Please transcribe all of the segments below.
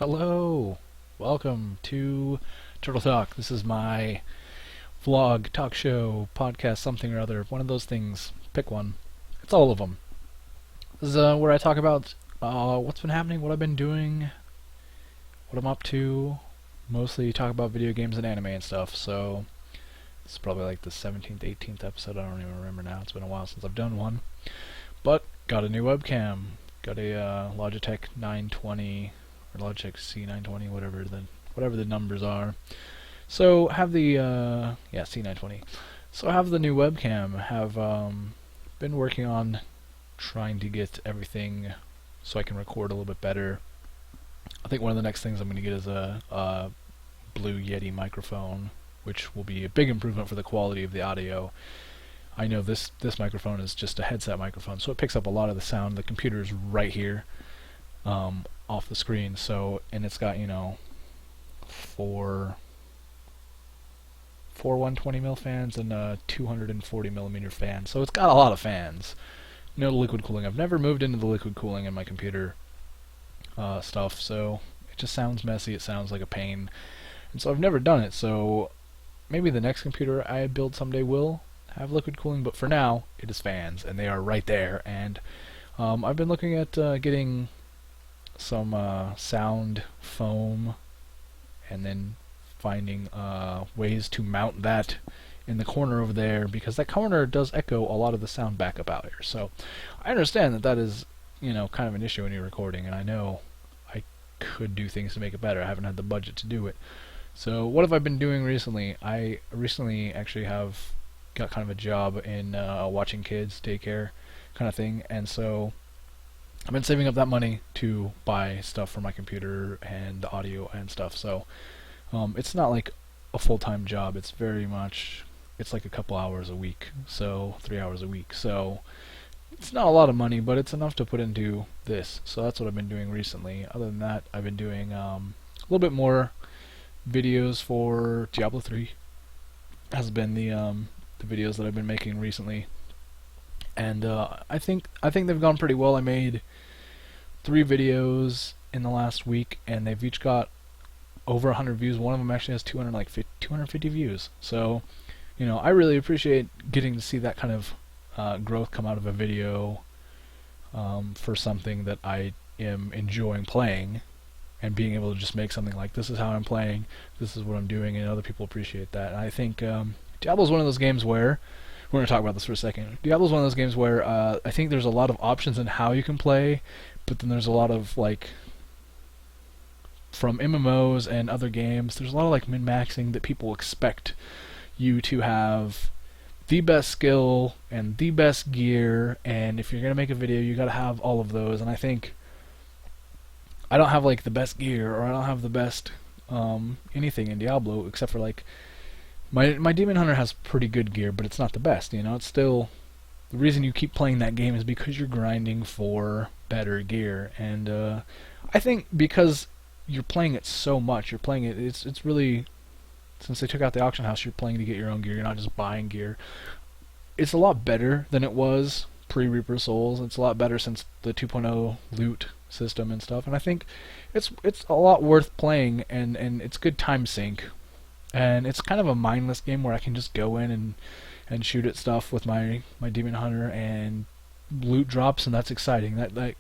Hello! Welcome to Turtle Talk. This is my vlog, talk show, podcast, something or other. One of those things. Pick one. It's all of them. This is where I talk about what's been happening, what I've been doing, what I'm up to. Mostly talk about video games and anime and stuff, so this is probably like the 17th, 18th episode. I don't even remember now. It's been a while since I've done one. But got a new webcam. Got a Logitech 920 or Logitech C920, whatever the numbers are. So have the C920. So I have the new webcam. Have been working on trying to get everything so I can record a little bit better. I think one of the next things I'm going to get is a Blue Yeti microphone, which will be a big improvement for the quality of the audio. I know this microphone is just a headset microphone, so it picks up a lot of the sound. The computer is right here, off the screen. So, and it's got four 120mm fans and a 240mm fan. So it's got a lot of fans. No liquid cooling. I've never moved into the liquid cooling in my computer stuff, so it just sounds messy. It sounds like a pain, and so I've never done it. So maybe the next computer I build someday will have liquid cooling, but for now it is fans, and they are right there. And I've been looking at getting some sound foam, and then finding ways to mount that in the corner over there, because that corner does echo a lot of the sound back up out here. So I understand that is kind of an issue when you're recording, and I know I could do things to make it better. I haven't had the budget to do it. So what have I been doing recently? I recently actually have got kind of a job in watching kids, daycare kind of thing, and so I've been saving up that money to buy stuff for my computer and the audio and stuff. So it's not like a full-time job. It's very much, it's like a couple hours a week, so 3 hours a week. So it's not a lot of money, but it's enough to put into this. So that's what I've been doing recently. Other than that, I've been doing a little bit more videos for Diablo 3. Has been the videos that I've been making recently, and I think they've gone pretty well. I made 3 videos in the last week, and they've each got over 100 views. One of them actually has 250 views. So, I really appreciate getting to see that kind of growth come out of a video for something that I am enjoying playing, and being able to just make something like, this is how I'm playing, this is what I'm doing, and other people appreciate that. And I think Diablo's one of those games where, we're going to talk about this for a second, Diablo's one of those games where I think there's a lot of options in how you can play, but then there's a lot of, from MMOs and other games, there's a lot of min-maxing that people expect you to have the best skill and the best gear, and if you're going to make a video, you got to have all of those. And I think I don't have the best gear, or I don't have the best anything in Diablo, except for my Demon Hunter has pretty good gear, but it's not the best. It's still, the reason you keep playing that game is because you're grinding for better gear. And I think because you're playing it so much, it's really, since they took out the auction house, you're playing to get your own gear, you're not just buying gear. It's a lot better than it was pre-Reaper Souls. It's a lot better since the 2.0 loot system and stuff, and I think it's a lot worth playing, and it's good time sink, and it's kind of a mindless game where I can just go in and shoot at stuff with my Demon Hunter, and loot drops, and that's exciting. That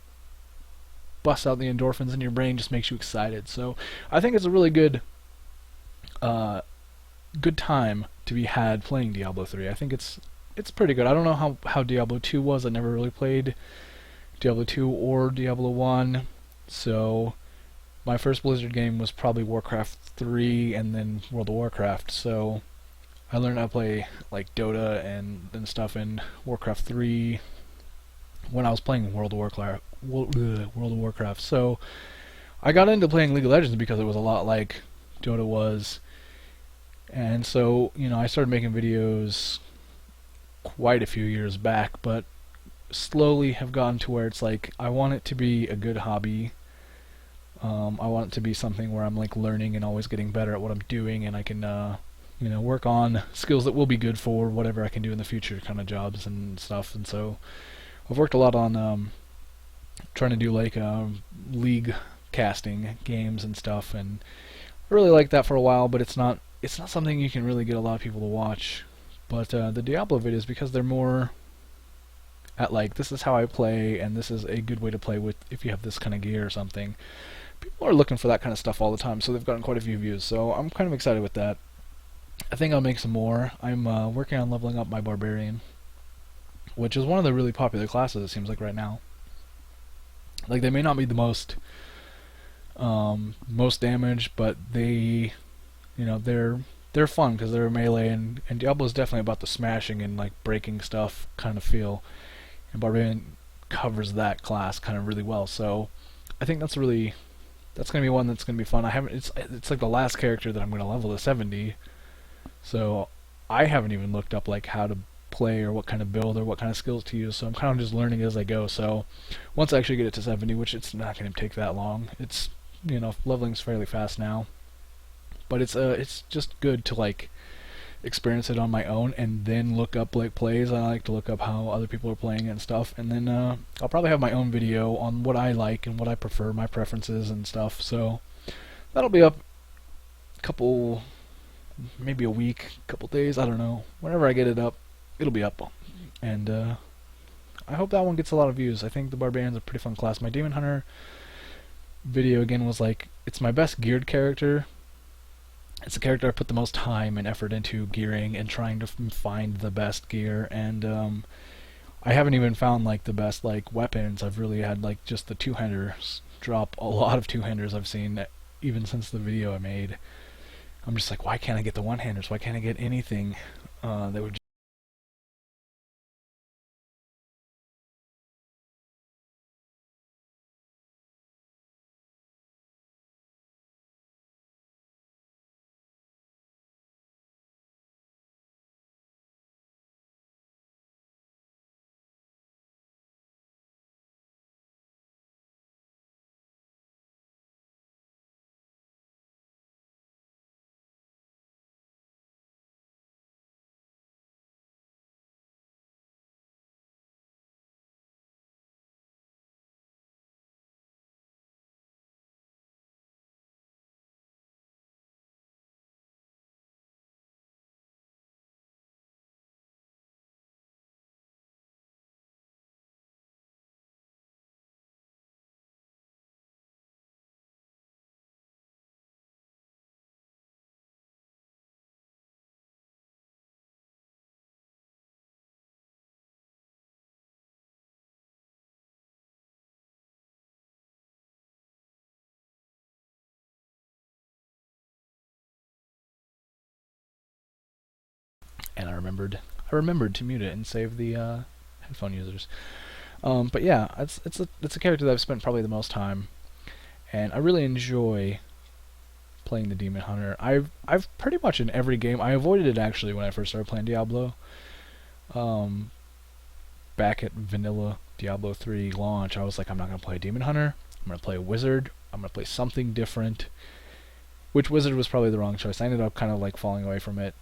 busts out the endorphins in your brain, just makes you excited. So I think it's a really good time to be had playing Diablo 3. I think it's pretty good. I don't know how Diablo 2 was. I never really played Diablo 2 or Diablo 1, so my first Blizzard game was probably Warcraft 3 and then World of Warcraft. So I learned how to play Dota and stuff in Warcraft 3 when I was playing World of Warcraft. So I got into playing League of Legends because it was a lot like Dota was, and so I started making videos quite a few years back, but slowly have gotten to where it's I want it to be a good hobby. I want it to be something where I'm learning and always getting better at what I'm doing, and I can work on skills that will be good for whatever I can do in the future kind of jobs and stuff. And so I've worked a lot on trying to do League casting games and stuff, and I really liked that for a while, but it's not something you can really get a lot of people to watch. But the Diablo videos, because they're more at like, this is how I play, and this is a good way to play with if you have this kind of gear or something. People are looking for that kind of stuff all the time, so they've gotten quite a few views. So I'm kind of excited with that. I think I'll make some more. I'm working on leveling up my Barbarian, which is one of the really popular classes, it seems like, right now. Like, they may not be the most damage, but they, they're fun because they're melee, and Diablo's definitely about the smashing and like breaking stuff kind of feel, and Barbarian covers that class kind of really well. So I think that's gonna be one that's gonna be fun. It's like the last character that I'm gonna level to 70, so I haven't even looked up like how to play or what kind of build or what kind of skills to use. So I'm kind of just learning as I go. So once I actually get it to 70, which it's not gonna take that long, it's leveling's fairly fast now, but it's just good to like experience it on my own and then look up like plays. I like to look up how other people are playing and stuff, and then I'll probably have my own video on what I like and what I prefer, my preferences and stuff. So that'll be up maybe a week, couple days, I don't know. Whenever I get it up, it'll be up, and I hope that one gets a lot of views. I think the Barbarian's a pretty fun class. My Demon Hunter video again was like, it's my best geared character. It's the character I put the most time and effort into gearing and trying to find the best gear, and I haven't even found like the best like weapons. I've really had like just the two-handers drop. A lot of two-handers I've seen even since the video I made. I'm just like, why can't I get the one-handers? Why can't I get anything that would and I remembered to mute it and save the headphone users. But yeah, it's a character that I've spent probably the most time, and I really enjoy playing the Demon Hunter. I've pretty much in every game. I avoided it actually when I first started playing Diablo. Um, Back at vanilla Diablo 3 launch, I was like, I'm not gonna play a Demon Hunter. I'm gonna play a Wizard. I'm gonna play something different. Which Wizard was probably the wrong choice. I ended up kind of like falling away from the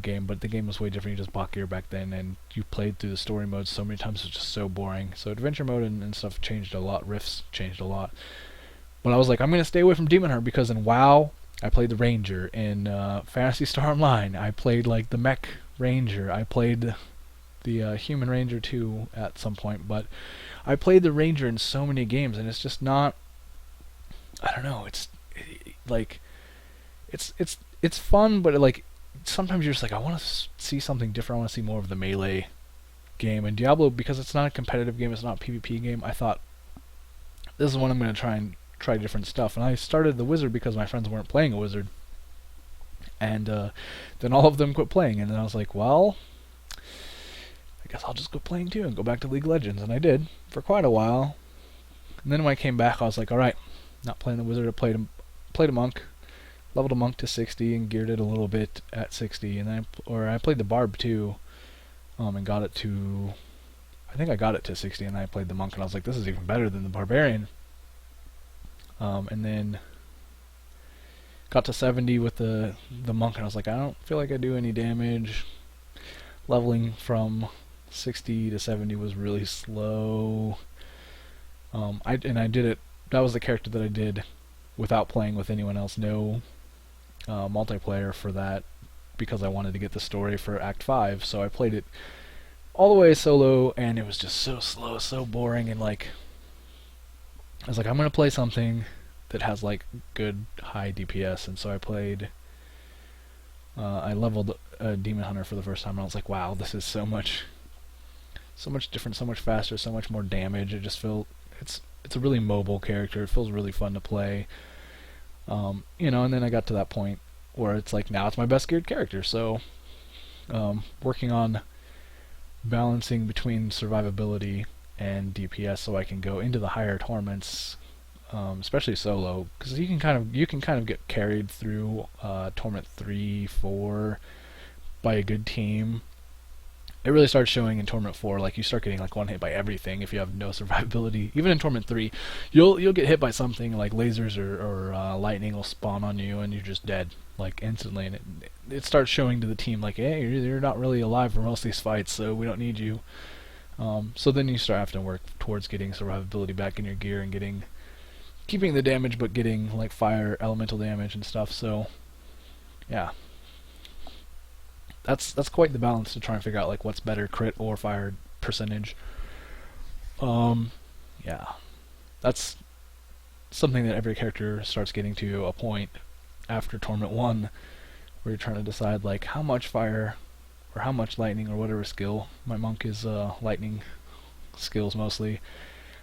game, but the game was way different. You just bought gear back then, and you played through the story modes so many times, it was just so boring. So adventure mode and stuff changed a lot. Rifts changed a lot. But I was like, I'm going to stay away from Demon Hunter, because in WoW, I played the Ranger. In Phantasy Star Online, I played like the Mech Ranger. I played the Human Ranger too at some point, but I played the Ranger in so many games, and it's just not, I don't know, like, it's fun, but like, sometimes you're just like, I want to see something different. I want to see more of the melee game. And Diablo, because it's not a competitive game, it's not a PvP game, I thought, this is when I'm going to try different stuff. And I started the Wizard because my friends weren't playing a Wizard, and then all of them quit playing, and then I was like, well, I guess I'll just go playing too and go back to League of Legends. And I did for quite a while, and then when I came back, I was like, alright, not playing the Wizard. I played a Monk, leveled a Monk to 60 and geared it a little bit at 60, and then I played the Barb too, and got it to, I think I got it to 60, and I played the Monk, and I was like, this is even better than the Barbarian. And then got to 70 with the Monk, and I was like, I don't feel like I do any damage. Leveling from 60 to 70 was really slow. I did it that was the character that I did without playing with anyone else. No multiplayer for that, because I wanted to get the story for Act 5. So I played it all the way solo, and it was just so slow, so boring, and like I was like, I'm gonna play something that has like good high DPS, and so I played. I leveled Demon Hunter for the first time, and I was like, wow, this is so much different, so much faster, so much more damage. It just feels it's a really mobile character. It feels really fun to play. You know, and then I got to that point where it's like, now it's my best geared character. So working on balancing between survivability and DPS so I can go into the higher torments, especially solo, because you can kind of get carried through Torment 3, 4 by a good team. It really starts showing in Torment 4. Like, you start getting like one hit by everything if you have no survivability. Even in Torment 3, you'll get hit by something like lasers or lightning will spawn on you, and you're just dead like instantly. And it starts showing to the team like, hey, you're not really alive for most of these fights, so we don't need you. So then you start having to work towards getting survivability back in your gear and keeping the damage, but getting like fire elemental damage and stuff. So yeah, that's quite the balance to try and figure out like what's better, crit or fire percentage. Yeah, that's something that every character starts getting to a point after Torment 1 where you're trying to decide like how much fire or how much lightning or whatever skill. My monk is lightning skills mostly.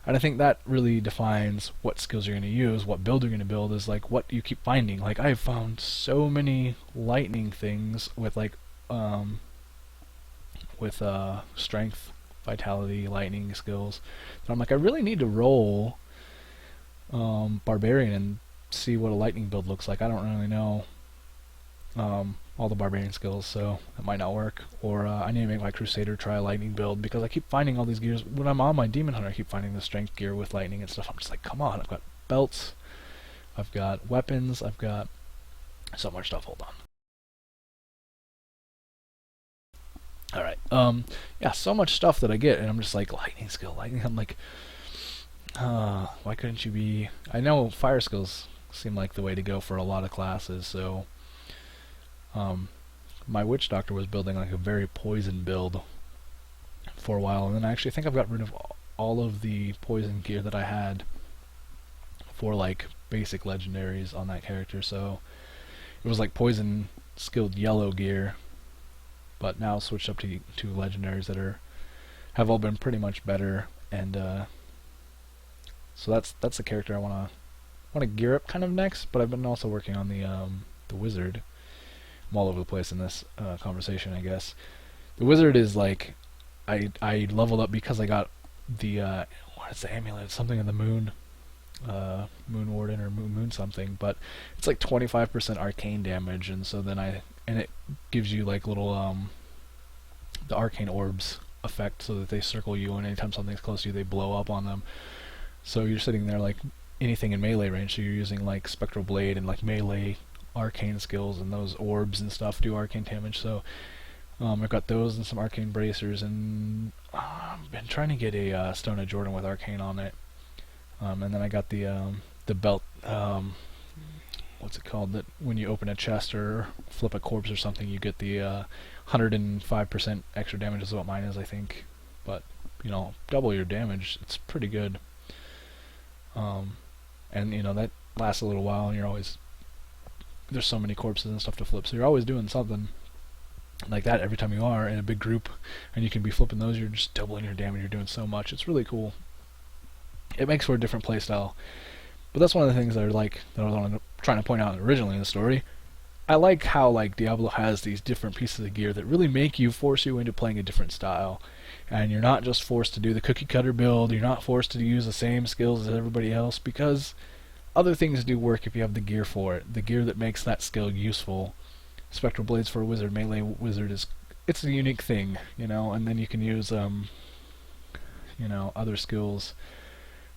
And I think that really defines what skills you're going to use, what build you're going to build, is like what you keep finding. Like, I've found so many lightning things with like strength, vitality, lightning skills. And I'm like, I really need to roll barbarian and see what a lightning build looks like. I don't really know all the barbarian skills, so it might not work. Or I need to make my crusader try a lightning build, because I keep finding all these gears. When I'm on my demon hunter, I keep finding the strength gear with lightning and stuff. I'm just like, come on, I've got belts, I've got weapons, I've got so much stuff. Hold on. Alright, yeah, so much stuff that I get, and I'm just like, lightning skill, lightning. I'm like, why couldn't you be... I know fire skills seem like the way to go for a lot of classes, so my witch doctor was building like a very poison build for a while, and then I actually think I've got rid of all of the poison gear that I had for like basic legendaries on that character. So it was like poison skilled yellow gear, but now switched up to legendaries that have all been pretty much better. And so that's the character I want to gear up kind of next. But I've been also working on the wizard. I'm all over the place in this conversation, I guess. The wizard is like, I leveled up because I got the what is the amulet? Something of the moon, moon warden or moon something. But it's like 25% arcane damage, and so then it gives you like little the arcane orbs effect, so that they circle you, and anytime something's close to you, they blow up on them. So you're sitting there like anything in melee range. So you're using like spectral blade and like melee arcane skills, and those orbs and stuff do arcane damage. So I've got those and some arcane bracers, and I've been trying to get a Stone of Jordan with arcane on it. And then I got the belt, what's it called, that when you open a chest or flip a corpse or something, you get the 105% extra damage is what mine is, I think. But you know, double your damage, it's pretty good. And you know, that lasts a little while, and you're always, there's so many corpses and stuff to flip, so you're always doing something like that every time you are in a big group, and you can be flipping those. You're just doubling your damage. You're doing so much. It's really cool. It makes for a different playstyle. But that's one of the things that I was trying to point out originally in the story. I like how like Diablo has these different pieces of gear that really force you into playing a different style, and you're not just forced to do the cookie cutter build. You're not forced to use the same skills as everybody else, because other things do work if you have the gear for it. The gear that makes that skill useful. Spectral blades for a wizard, melee wizard it's a unique thing, you know. And then you can use you know, other skills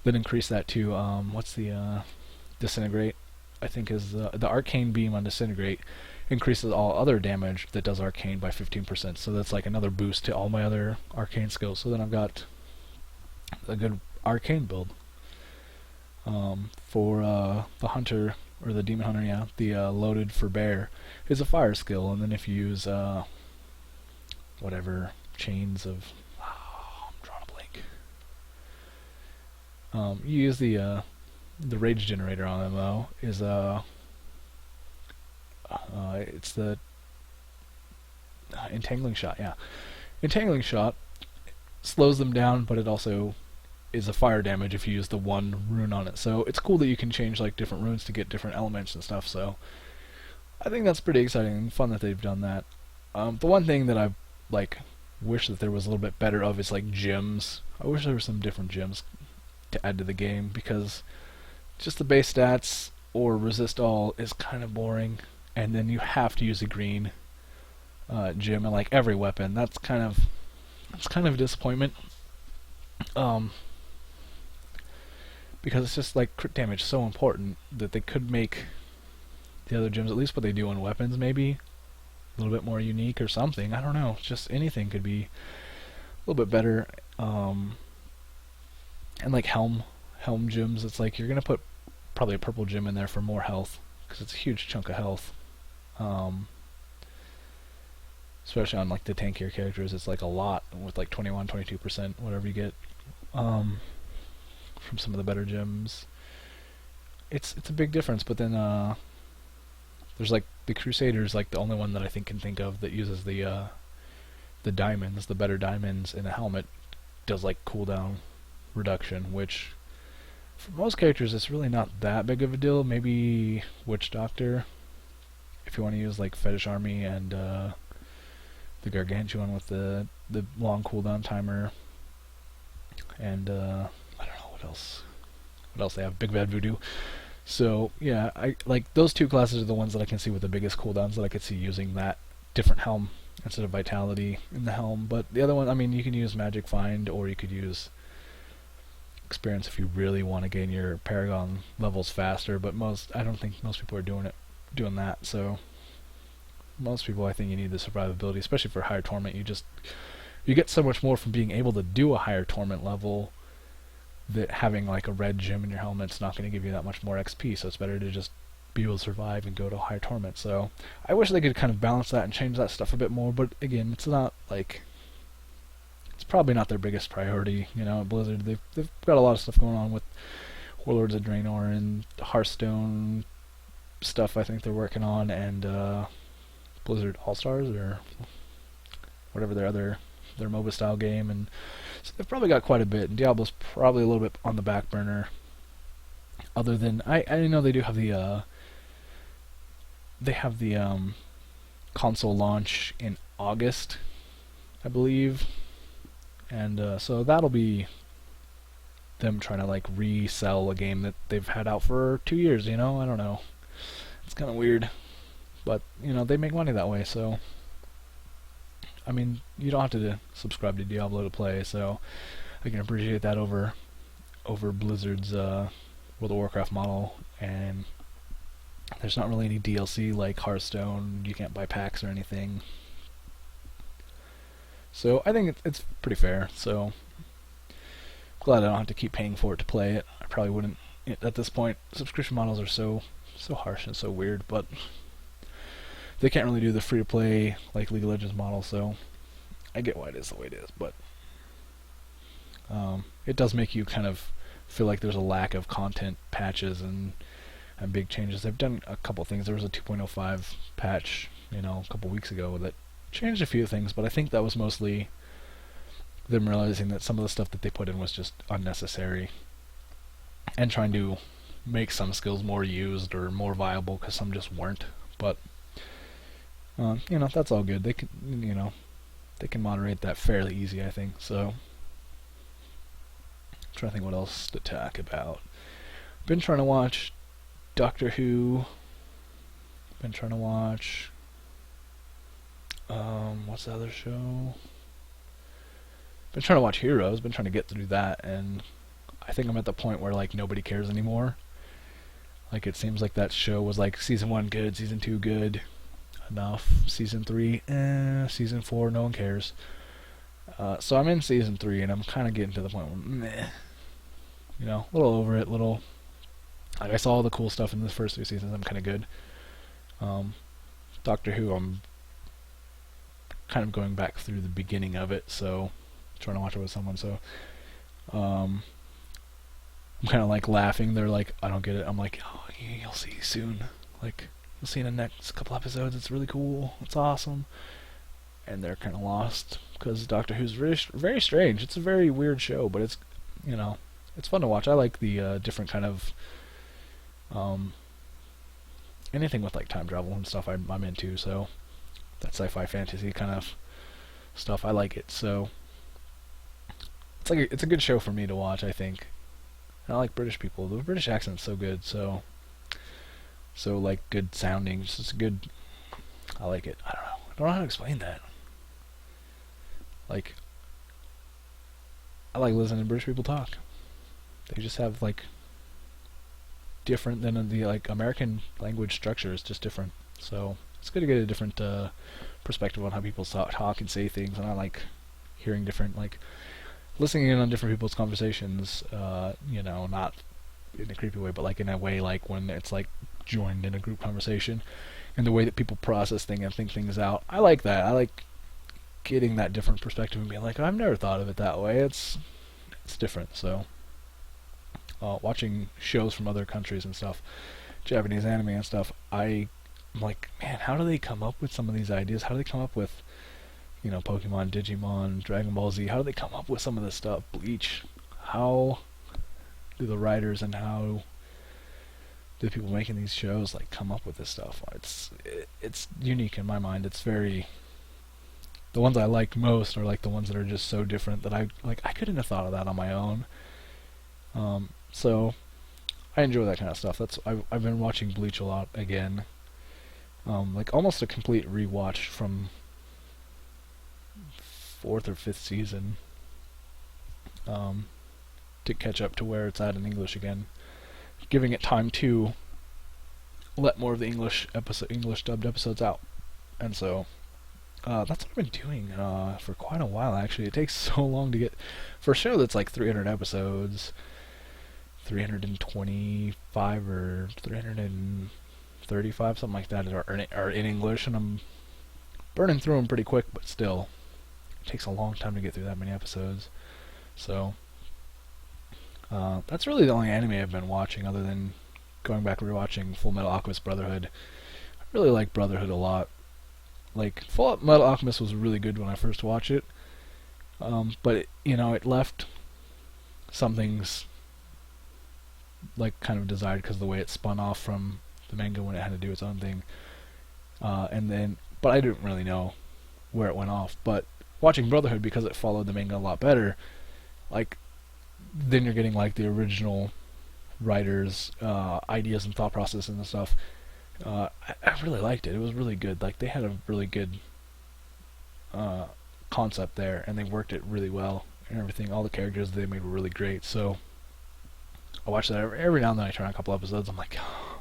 that increase that too. What's the disintegrate? I think is the arcane beam on disintegrate increases all other damage that does arcane by 15%. So that's like another boost to all my other arcane skills. So then I've got a good arcane build. For the hunter, or the demon hunter, yeah, the loaded for bear is a fire skill, and then if you use whatever chains of, I'm drawing a blank. You use the rage generator on them though. Is it's the entangling shot. Yeah, entangling shot slows them down, but it also is a fire damage if you use the one rune on it. So it's cool that you can change like different runes to get different elements and stuff. So I think that's pretty exciting and fun that they've done that. The one thing that I like wish that there was a little bit better of is like gems. I wish there were some different gems to add to the game, because just the base stats or resist all is kind of boring, and then you have to use a green gem in like every weapon. That's kind of a disappointment. Because it's just like crit damage so important that they could make the other gems, at least what they do on weapons, maybe a little bit more unique or something. I don't know. Just anything could be a little bit better. And like helm gems, it's like you're gonna put probably a purple gem in there for more health, because it's a huge chunk of health. Especially on like the tankier characters, it's like a lot with like 21, 22%, whatever you get. From some of the better gems, it's a big difference. But then there's like the Crusader's like the only one that I can think of that uses the diamonds, the better diamonds in a helmet, does like cooldown reduction, which for most characters it's really not that big of a deal. Maybe Witch Doctor, if you want to use like Fetish Army and the Gargantuan with the long cooldown timer, and I don't know what else they have, Big Bad Voodoo. So yeah, I like those two classes are the ones that I can see with the biggest cooldowns that I could see using that different helm instead of Vitality in the helm. But the other one, I mean, you can use Magic Find, or you could use Experience if you really want to gain your Paragon levels faster. But I don't think most people are doing that. So most people, I think you need the survivability, especially for higher torment. You get so much more from being able to do a higher torment level, that having like a red gem in your helmet's not going to give you that much more XP, so it's better to just be able to survive and go to higher torment. So I wish they could kind of balance that and change that stuff a bit more, but again, it's not like, it's probably not their biggest priority. You know, at Blizzard, they've got a lot of stuff going on with Warlords of Draenor and Hearthstone stuff I think they're working on, and Blizzard All-Stars, or whatever their MOBA style game, and so they've probably got quite a bit, and Diablo's probably a little bit on the back burner. Other than I know they do have the console launch in August, I believe, and so that'll be them trying to like resell a game that they've had out for 2 years. You know, I don't know, it's kind of weird, but you know, they make money that way, so. I mean, you don't have to subscribe to Diablo to play, so I can appreciate that over Blizzard's World of Warcraft model. And there's not really any DLC like Hearthstone. You can't buy packs or anything. So I think it's pretty fair. So glad I don't have to keep paying for it to play it. I probably wouldn't at this point. Subscription models are so harsh and so weird, but they can't really do the free-to-play like League of Legends model, so I get why it is the way it is, but it does make you kind of feel like there's a lack of content patches and big changes. They've done a couple things. There was a 2.05 patch, a couple weeks ago that changed a few things, but I think that was mostly them realizing that some of the stuff that they put in was just unnecessary, and trying to make some skills more used or more viable because some just weren't. But that's all good. They can moderate that fairly easy, I think. So, I'm trying to think what else to talk about. Been trying to watch Doctor Who. Been trying to watch what's the other show? Been trying to watch Heroes. Been trying to get through that, and I think I'm at the point where like nobody cares anymore. Like it seems like that show was like season 1 good, season 2 good, enough. Season 3, season 4, no one cares. So I'm in season 3, and I'm kind of getting to the point where, meh, a little over it, little Like I saw all the cool stuff in the first 3 seasons. I'm kind of good. Um, Doctor Who, I'm kind of going back through the beginning of it, so trying to watch it with someone. So um, I'm kind of like laughing. They're like, I don't get it. I'm like, oh, you'll see soon. Like, you'll see in the next couple episodes. It's really cool. It's awesome. And they're kind of lost because Doctor Who's very, very strange. It's a very weird show, but it's, you know, it's fun to watch. I like the different kind of anything with like time travel and stuff. I'm into, so that sci-fi fantasy kind of stuff. I like it. So it's a good show for me to watch. I think. And I like British people. The British accent's so good. So like good sounding. It's good. I like it. I don't know how to explain that. Like, I like listening to British people talk. They just have like different than the like American language structure is just different. So it's good to get a different perspective on how people talk and say things. And I like hearing different, like listening in on different people's conversations. You know, not in a creepy way, but like in a way like when it's like joined in a group conversation, and the way that people process things and think things out. I like that. I like getting that different perspective and being like, I've never thought of it that way. It's different. So watching shows from other countries and stuff, Japanese anime and stuff, I'm like, man, how do they come up with some of these ideas? How do they come up with, you know, Pokemon, Digimon, Dragon Ball Z? How do they come up with some of this stuff? Bleach. How do the writers and how do the people making these shows like come up with this stuff? It's unique in my mind. It's very, the ones I like most are like the ones that are just so different that I couldn't have thought of that on my own. So I enjoy that kind of stuff. I've been watching Bleach a lot again. Like almost a complete rewatch from 4th or 5th season. To catch up to where it's at in English again. Giving it time to let more of the English dubbed episodes out. And so that's what I've been doing for quite a while, actually. It takes so long to get, for a show that's like 300 episodes, 325 or 335, something like that, are in English, and I'm burning through them pretty quick, but still, it takes a long time to get through that many episodes. So that's really the only anime I've been watching, other than going back and rewatching Full Metal Alchemist Brotherhood. I really like Brotherhood a lot. Like, Full Metal Alchemist was really good when I first watched it, but it left some things like kind of desired because of the way it spun off from the manga when it had to do its own thing. But I didn't really know where it went off. But watching Brotherhood, because it followed the manga a lot better, like, then you're getting like the original writers' ideas and thought process and stuff. I really liked it. It was really good. Like, they had a really good concept there, and they worked it really well and everything. All the characters they made were really great. So I watch that every now and then. I turn on a couple episodes. I'm like, oh,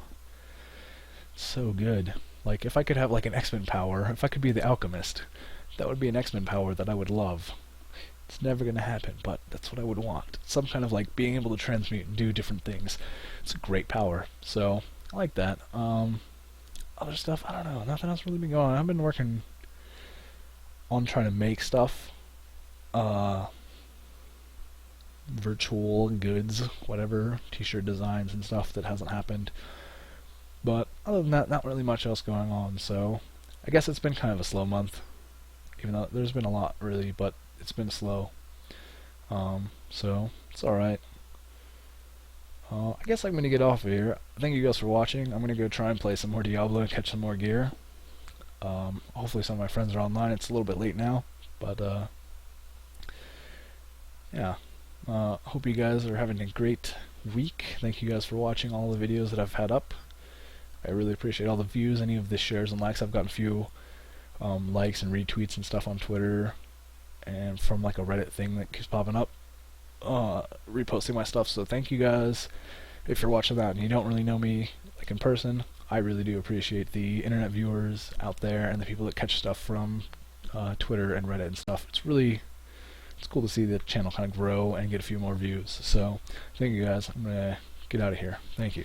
so good. Like, if I could have like an X-Men power, if I could be the Alchemist, that would be an X-Men power that I would love. It's never going to happen, but that's what I would want. Some kind of like being able to transmute and do different things. It's a great power. So I like that. Other stuff, I don't know. Nothing else really been going on. I've been working on trying to make stuff. Virtual goods, whatever, t-shirt designs and stuff that hasn't happened. But other than that, not really much else going on. So I guess it's been kind of a slow month. Even though there's been a lot, really, but it's been slow. So it's alright. I guess I'm going to get off of here. Thank you guys for watching. I'm going to go try and play some more Diablo and catch some more gear. Hopefully some of my friends are online. It's a little bit late now, but yeah. Hope you guys are having a great week. Thank you guys for watching all the videos that I've had up. I really appreciate all the views, any of the shares and likes. I've gotten a few likes and retweets and stuff on Twitter, and from like a Reddit thing that keeps popping up, reposting my stuff. So thank you guys. If you're watching that and you don't really know me like in person, I really do appreciate the internet viewers out there and the people that catch stuff from Twitter and Reddit and stuff. It's cool to see the channel kind of grow and get a few more views. So thank you guys. I'm gonna get out of here. Thank you.